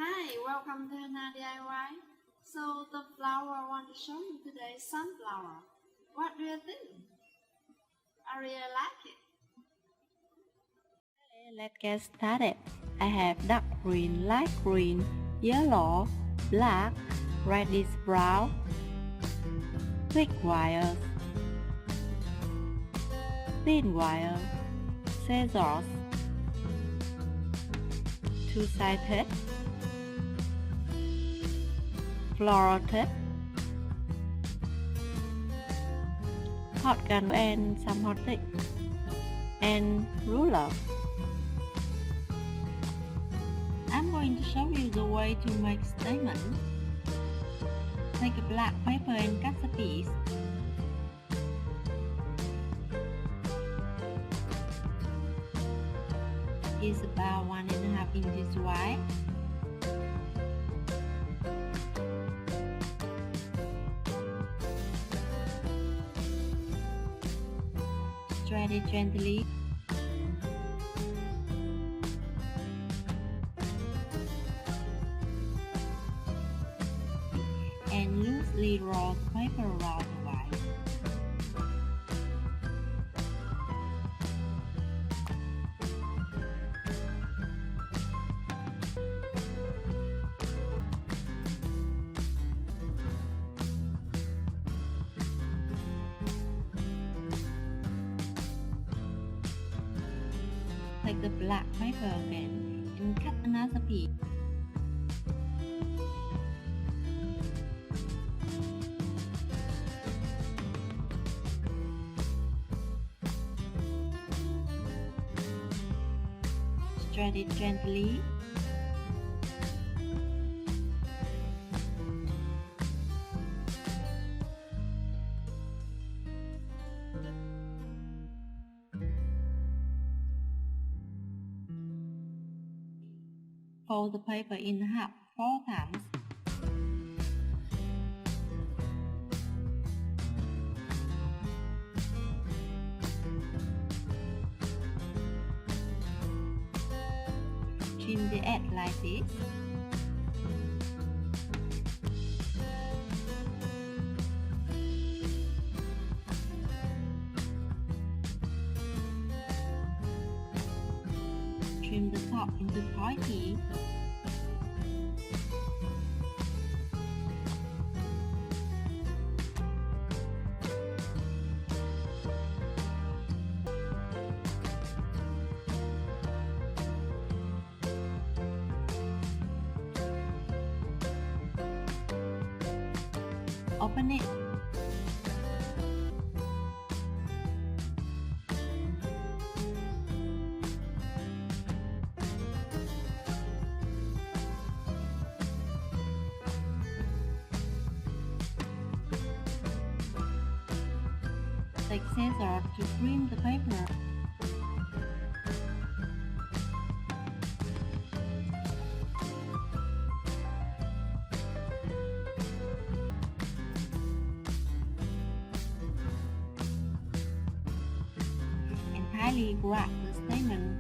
Hi, welcome to Hana DIY. So the flower I want to show you today is sunflower. What do you think? I really like it. Let's get started. I have dark green, light green, yellow, black, reddish brown, thick wires, thin wire, scissors, two-sided, floral tape, hot gun and some hot stick, and ruler. I'm going to show you the way to make statement. Take a black paper and cut the piece. It's about 1.5 inches wide. Stretch it gently. And loosely roll the paper around the wire. Take the black paper again and cut another piece. Stretch it gently. Fold the paper in half 4 times. Trim the edge like this. Trim the top into pointy. Open it. Take scissors to trim the paper. And tightly grab the stamen.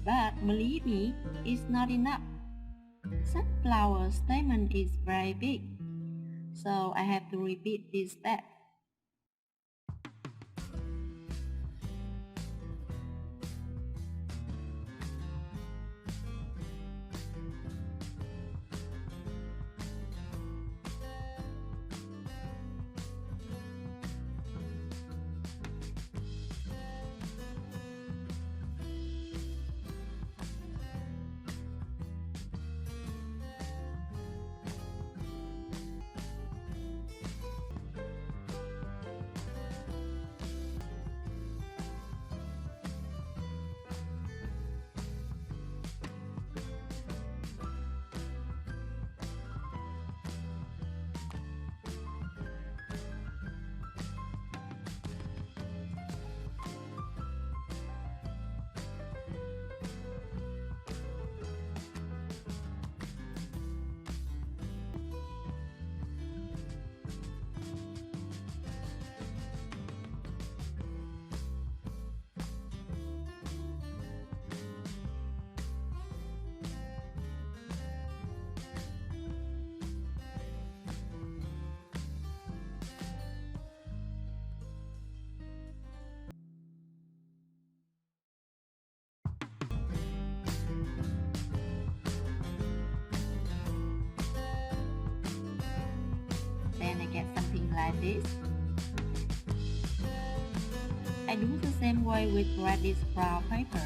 But believe me, it's not enough. Sunflower stamen is very big, so I have to repeat this step. like this. I do the same way with reddish brown paper.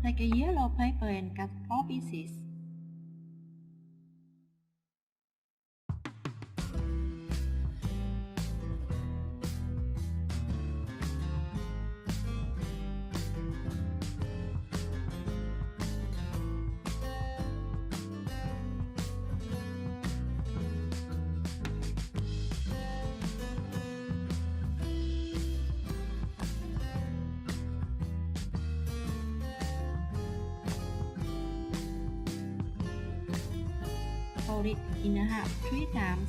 Take a yellow paper and cut 4 pieces. Fold it in half 3 times.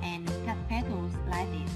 And cut petals like this.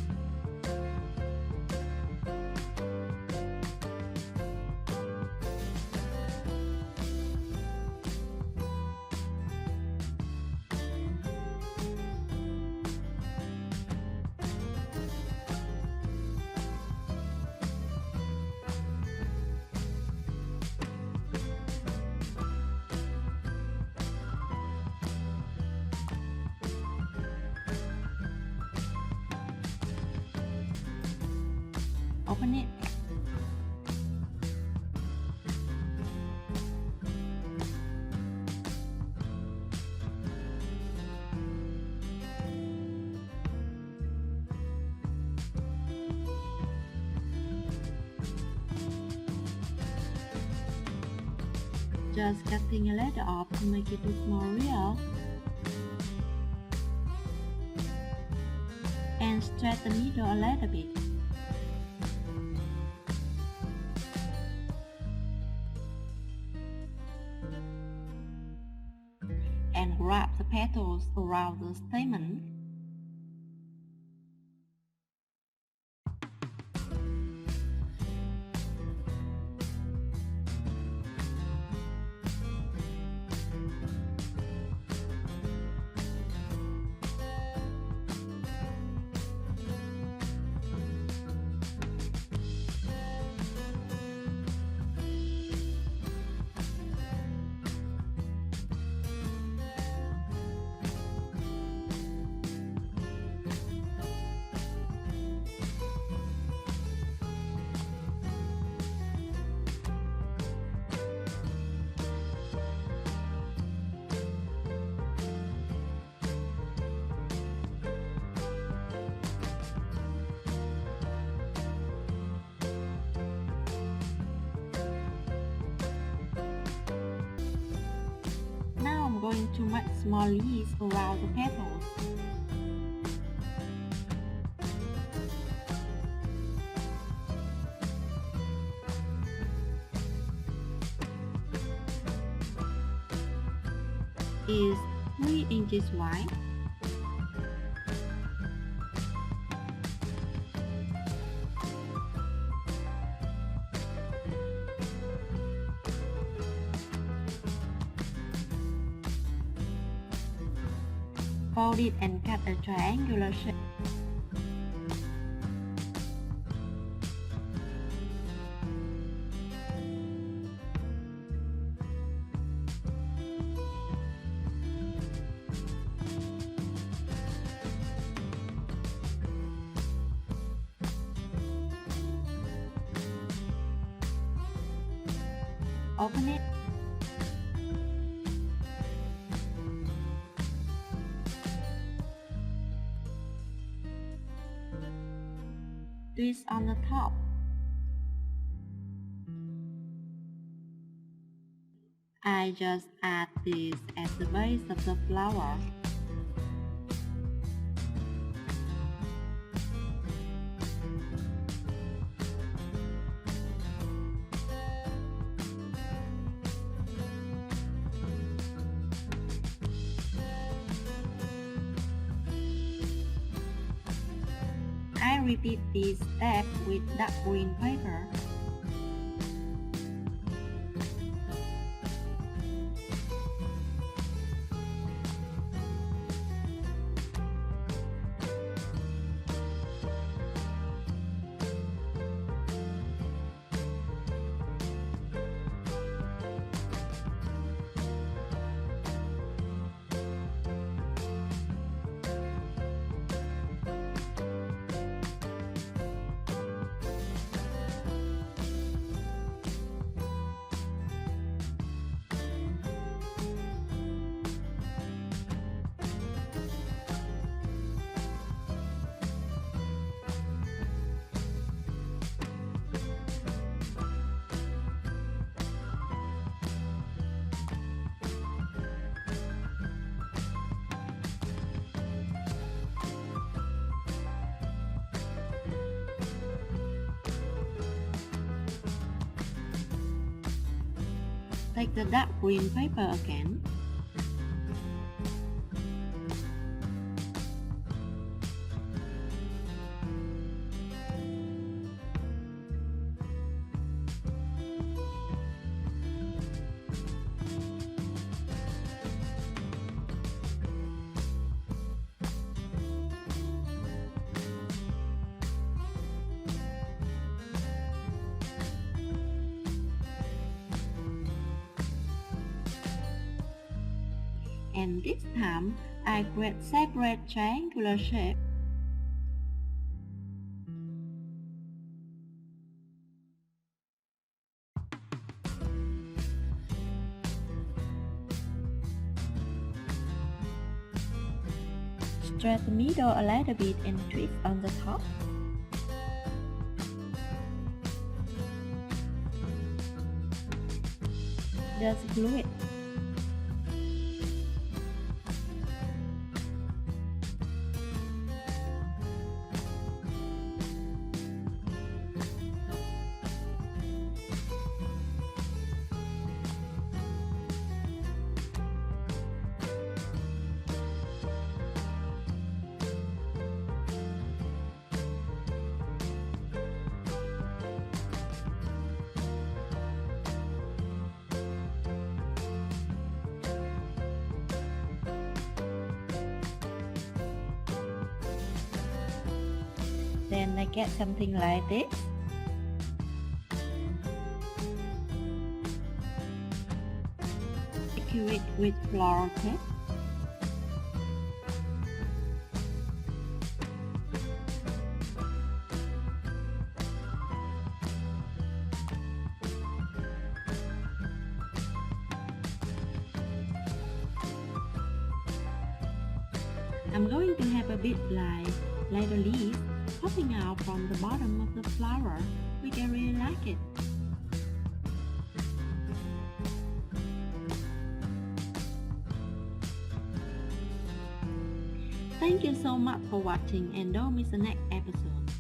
Open it. Just cutting a letter off to make it look more real. And stretch the middle a little bit. And wrap the petals around the stamen. Going to make small leaves around the petals. is 3 inches wide. Fold it and cut a triangular shape. Open it. Twist on the top. I just add this at the base of the flower. I repeat this step with dark green paper. Take the dark green paper again. And this time, I create separate triangular shape. Stretch the middle a little bit and twist on the top. Just glue it. Then I get something like this. Secure it with floral tape. I'm going to have a bit like leather leaves popping out from the bottom of the flower, which I really like it. Thank you so much for watching and don't miss the next episode.